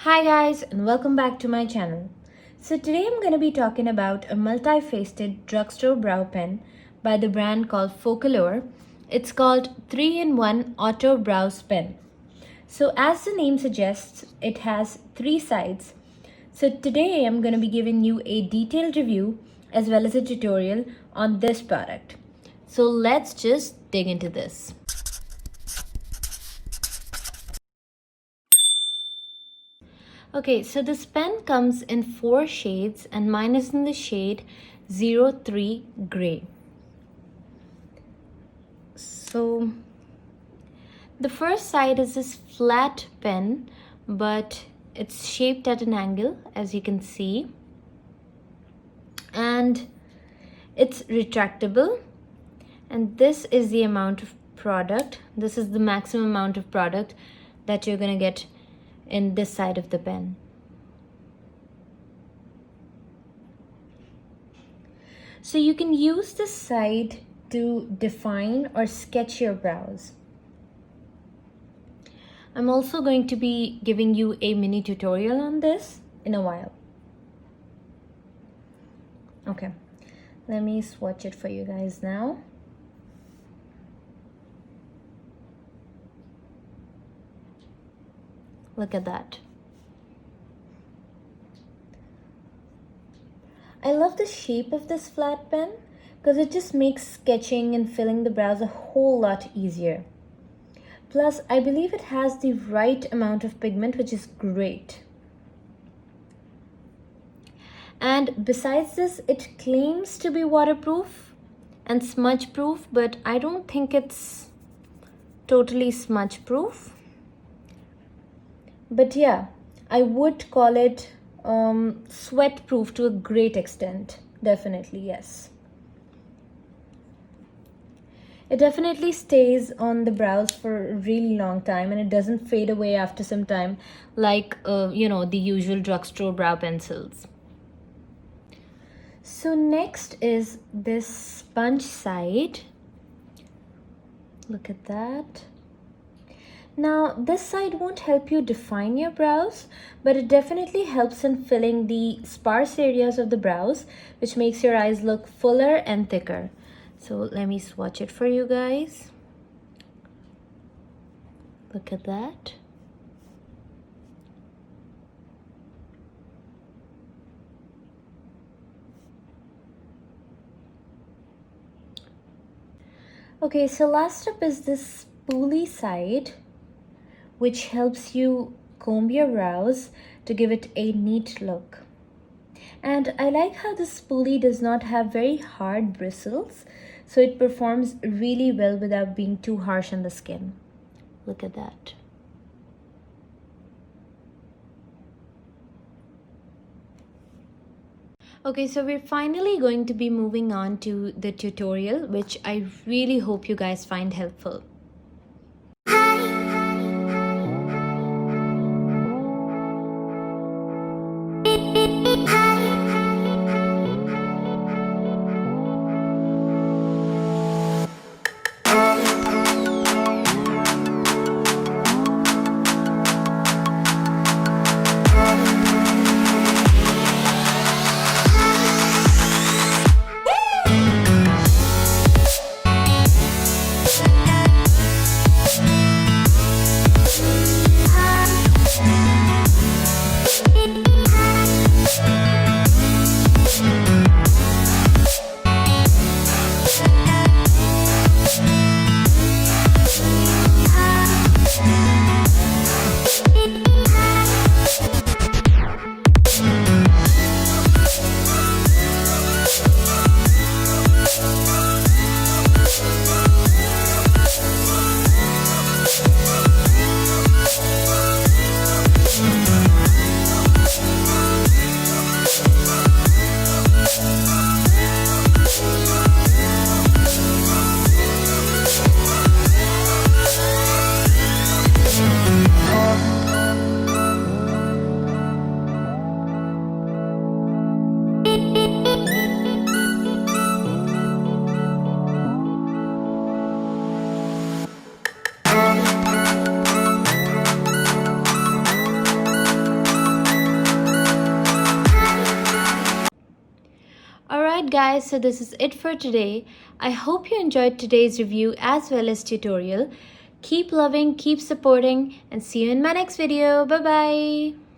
Hi guys and welcome back to my channel. So today I'm going to be talking about a multi-faceted drugstore brow pen by the brand called Focallure. It's called 3-in-1 Auto Brows Pen. So as the name suggests, it has 3 sides. So today I'm going to be giving you a detailed review as well as a tutorial on this product. So let's just dig into this. Okay, so this pen comes in 4 shades and mine is in the shade 03 Gray. So the first side is this flat pen, but it's shaped at an angle, as you can see. And it's retractable. And this is the amount of product. This is the maximum amount of product that you're going to get in this side of the pen. So you can use this side to define or sketch your brows. I'm also going to be giving you a mini tutorial on this in a while. Okay, let me swatch it for you guys now. Look at that. I love the shape of this flat pen because it just makes sketching and filling the brows a whole lot easier. Plus, I believe it has the right amount of pigment, which is great. And besides this, it claims to be waterproof and smudge proof, but I don't think it's totally smudge proof. But yeah, I would call it sweat proof to a great extent. Definitely, yes. It definitely stays on the brows for a really long time and it doesn't fade away after some time like, the usual drugstore brow pencils. So next is this sponge side. Look at that. Now, this side won't help you define your brows, but it definitely helps in filling the sparse areas of the brows, which makes your eyes look fuller and thicker. So let me swatch it for you guys. Look at that. Okay, so last up is this spoolie side, which helps you comb your brows to give it a neat look. And I like how the spoolie does not have very hard bristles, so it performs really well without being too harsh on the skin. Look at that. Okay, so we're finally going to be moving on to the tutorial, which I really hope you guys find helpful. Alright guys, so this is it for today. I hope you enjoyed today's review as well as tutorial. Keep loving, keep supporting, and see you in my next video. Bye bye.